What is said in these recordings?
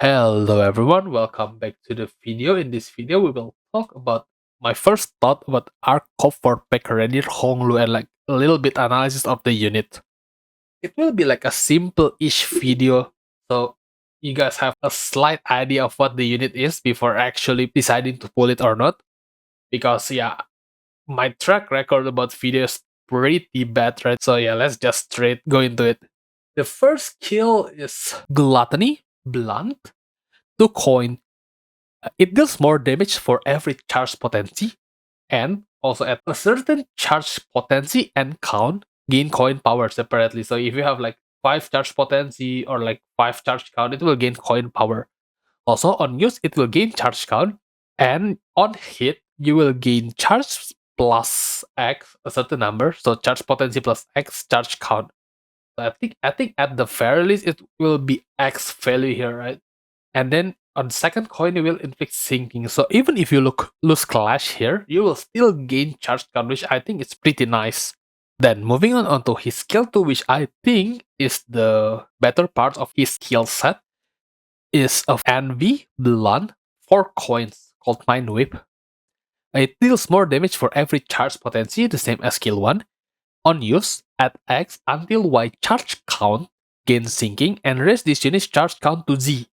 Hello everyone, welcome back to the video. In this video, we will talk about my first thought about Arfort for Pekaradir Honglu and like a little bit analysis of the unit. It will be like a simple-ish video, so you guys have a slight idea of what the unit is before actually deciding to pull it or not. Because yeah, my track record about videos pretty bad, right? So yeah, let's just straight go into it. The first skill is Gluttony, Blunt. To coin, it deals more damage for every charge potency, and also at a certain charge potency and count, gain coin power separately. So if you have like 5 charge potency or like 5 charge count, it will gain coin power. Also on use, it will gain charge count, and on hit, you will gain charge plus X, a certain number. So charge potency plus X charge count. So I think at the very least it will be X value here, right? And then on second coin, you will inflict sinking. So even if you lose clash here, you will still gain charge count, which I think is pretty nice. Then moving on onto his skill 2, which I think is the better part of his skill set, is of Envy Blunt, 4 coins called Mind Whip. It deals more damage for every charge potency, the same as skill 1. On use, add X until Y charge count gains sinking and raise this unit's charge count to Z.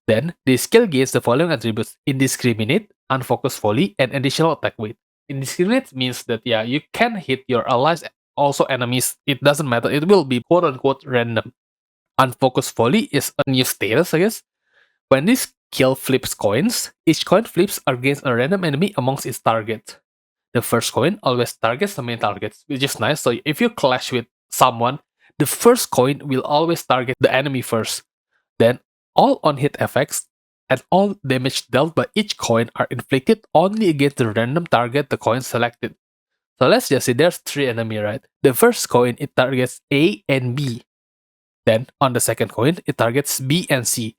Then, the skill gains the following attributes: Indiscriminate, Unfocused Volley, and additional attack weight. Indiscriminate means that, yeah, you can hit your allies, also enemies. It doesn't matter. It will be quote-unquote random. Unfocused Volley is a new status, I guess. When this skill flips coins, each coin flips against a random enemy amongst its targets. The first coin always targets the main targets, which is nice. So if you clash with someone, the first coin will always target the enemy first. Then all on-hit effects and all damage dealt by each coin are inflicted only against the random target the coin selected. So let's just say there's 3 enemies, right? The first coin, it targets A and B. Then on the second coin, it targets B and C.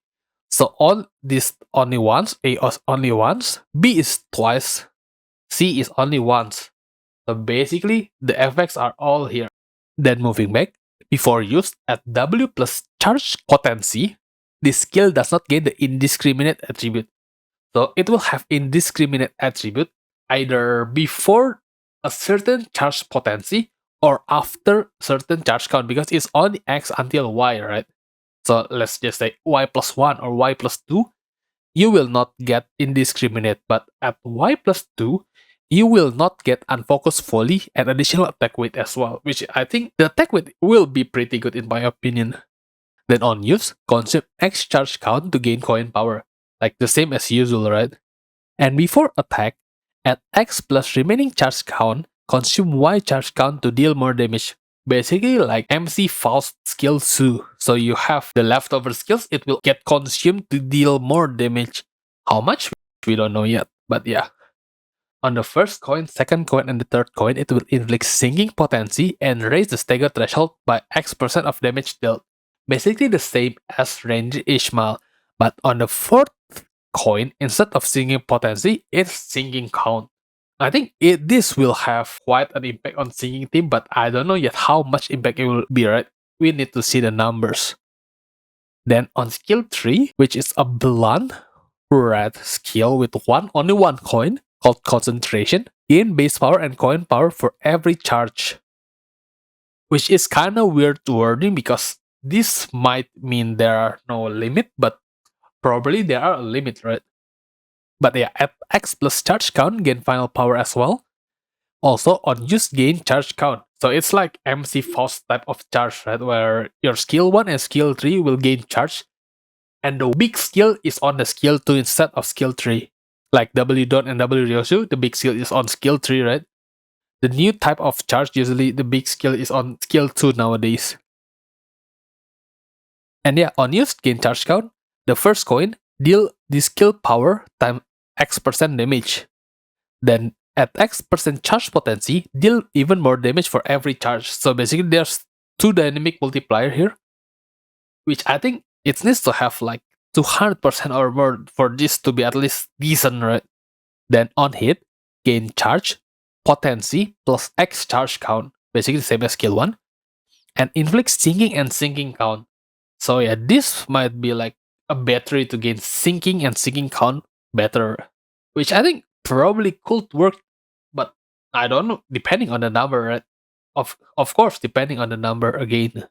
So all this only once, A is only once, B is twice, C is only once. So basically, the effects are all here. Then moving back, before use at W plus charge potency, this skill does not gain the indiscriminate attribute. So it will have indiscriminate attribute either before a certain charge potency or after certain charge count, because it's only X until Y, right? So let's just say Y plus 1 or Y plus 2, you will not get indiscriminate, but at Y plus 2, you will not get unfocused volley and additional attack weight as well, which I think the attack weight will be pretty good in my opinion. Then on use, consume X charge count to gain coin power, like the same as usual, right? And before attack, at X plus remaining charge count, consume Y charge count to deal more damage. Basically like MC Faust skill 2. So you have the leftover skills, it will get consumed to deal more damage. How much? We don't know yet, but yeah. On the first coin, second coin, and the third coin, it will inflict sinking potency and raise the stagger threshold by X% of damage dealt. Basically the same as Ranger Ishmael, but on the fourth coin, instead of sinking potency, it's sinking count. I think this will have quite an impact on sinking team, but I don't know yet how much impact it will be, right? We need to see the numbers. Then on skill 3, which is a blunt red skill with only one coin, called Concentration, gain base power and coin power for every charge. Which is kinda weird wording because this might mean there are no limit, but probably there are a limit, right? But yeah, at X plus charge count, gain final power as well. Also on use, gain charge count. So it's like MC Faust type of charge, right? Where your skill 1 and skill 3 will gain charge, and the big skill is on the skill 2 instead of skill 3. Like W Dot and W Ryosu, the big skill is on skill 3, right? The new type of charge, usually the big skill is on skill 2 nowadays. And yeah, on use, gain charge count. The first coin, deal the skill power times X% damage. Then at X% charge potency, deal even more damage for every charge. So basically there's 2 dynamic multiplier here, which I think it needs to have like 200% or more for this to be at least decent, right? Then on hit, gain charge, potency plus X charge count, basically the same as skill 1, and inflict sinking and sinking count. So yeah, this might be like a battery to gain sinking and sinking count better, which I think probably could work, but I don't know, depending on the number, right? Of course, depending on the number again.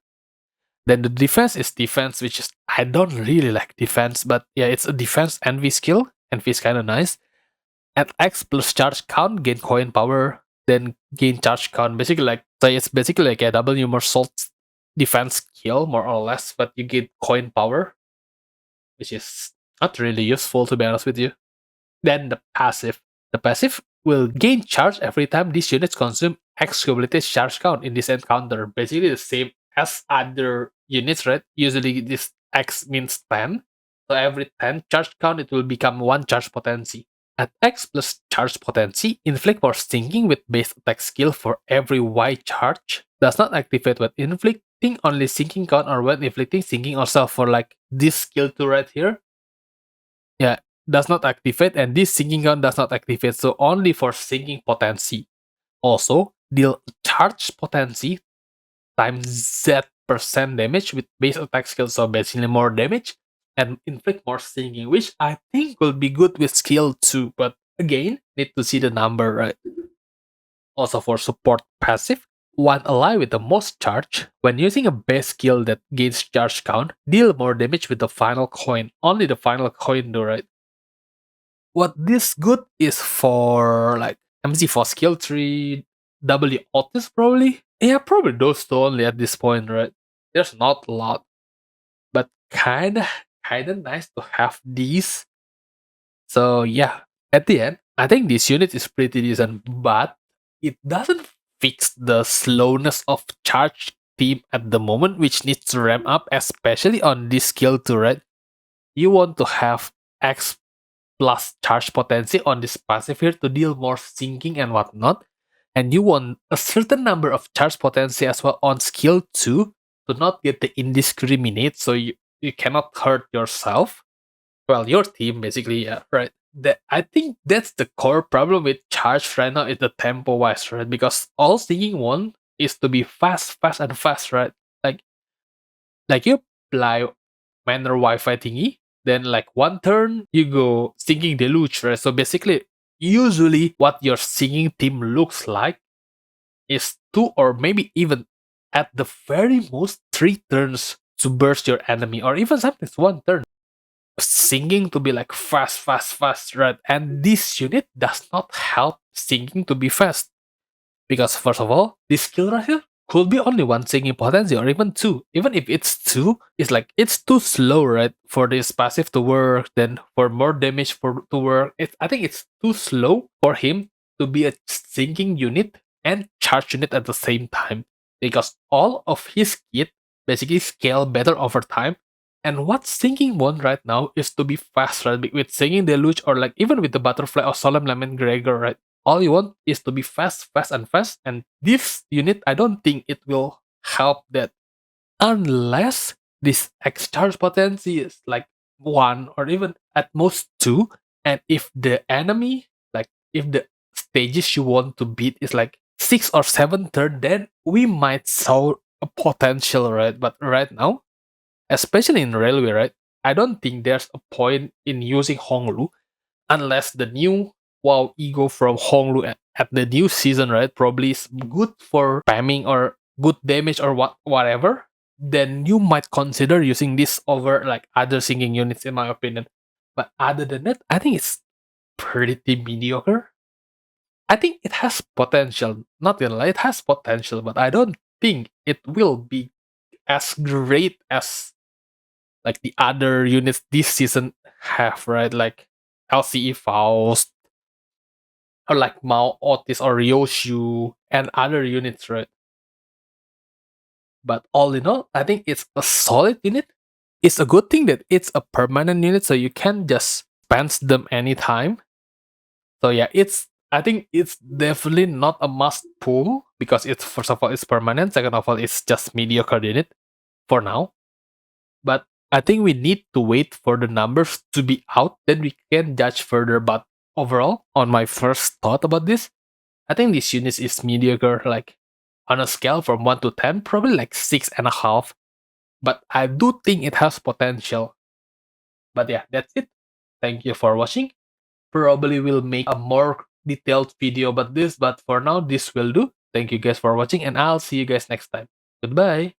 Then the defense is defense, which is I don't really like defense, but yeah, it's a defense envy skill. Envy is kind of nice. At X plus charge count, gain coin power, then gain charge count. Basically, like so it's basically like a W more salt defense skill, more or less, but you get coin power, which is not really useful to be honest with you. Then the passive. The passive will gain charge every time these units consume X cumulative charge count in this encounter. Basically the same as other units, right? Usually this X means 10. So every 10 charge count, it will become 1 charge potency. At X plus charge potency, inflict more stinking with base attack skill for every Y charge. Does not activate when inflicting only sinking count or when inflicting sinking also for like this skill 2 right here. Yeah, does not activate, and this sinking gun does not activate, so only for sinking potency. Also, deal charge potency times Z% damage with base attack skill, so basically more damage, and inflict more sinking, which I think will be good with skill too, but again, need to see the number, right? Also for support passive, one ally with the most charge, when using a base skill that gains charge count, deal more damage with the final coin. Only the final coin though, right? What this good is for like MC for skill tree, W Otis probably. Yeah, probably those two only at this point, right? There's not a lot, but kinda nice to have these. So yeah, at the end, I think this unit is pretty decent, but it doesn't fix the slowness of charge team at the moment, which needs to ramp up, especially on this skill too, right? You want to have X plus charge potency on this passive here to deal more sinking and whatnot. And you want a certain number of charge potency as well on skill 2 to not get the indiscriminate, so you cannot hurt yourself. Well, your team basically, yeah, right. I think that's the core problem with charge right now is the tempo wise, right? Because all sinking want is to be fast, fast, and fast, right? Like you apply manner Wi-Fi thingy, then like one turn you go singing deluge, right? So basically, usually what your singing team looks like is 2 or maybe even at the very most 3 turns to burst your enemy, or even sometimes 1 turn. Singing to be like fast, fast, fast, right? And this unit does not help singing to be fast. Because first of all, this skill right here could be only one singing potency or even 2. Even if it's 2, it's like it's too slow, right? For this passive to work, then for more damage for to work. I think it's too slow for him to be a sinking unit and charge unit at the same time. Because all of his kit basically scale better over time. And what sinking want right now is to be fast, right? With singing deluge or like even with the butterfly or solemn lament Gregor, right? All you want is to be fast, fast, and fast. And this unit, I don't think it will help that unless this X charge potency is like 1 or even at most 2. And if the enemy, like if the stages you want to beat is like 6 or 7 turn, then we might saw a potential, right? But right now, especially in railway, right? I don't think there's a point in using Honglu unless the new E.G.O from Honglu at the new season, right, probably is good for spamming or good damage or whatever, then you might consider using this over like other singing units, in my opinion. But other than that, I think it's pretty mediocre. I think it has potential. Not gonna lie, it has potential, but I don't think it will be as great as like the other units this season have, right? Like LCE Faust, or like Mao Otis or Ryoshu and other units, right? But all in all, I think it's a solid unit. It's a good thing that it's a permanent unit, so you can just spend them anytime. So yeah, I think it's definitely not a must pull because it's first of all it's permanent. Second of all, it's just mediocre unit for now. But I think we need to wait for the numbers to be out, then we can judge further. But overall, on my first thought about this, I think this unit is mediocre, like on a scale from 1 to 10, probably like 6.5. But I do think it has potential. But yeah, that's it. Thank you for watching. Probably will make a more detailed video about this, but for now, this will do. Thank you guys for watching, and I'll see you guys next time. Goodbye.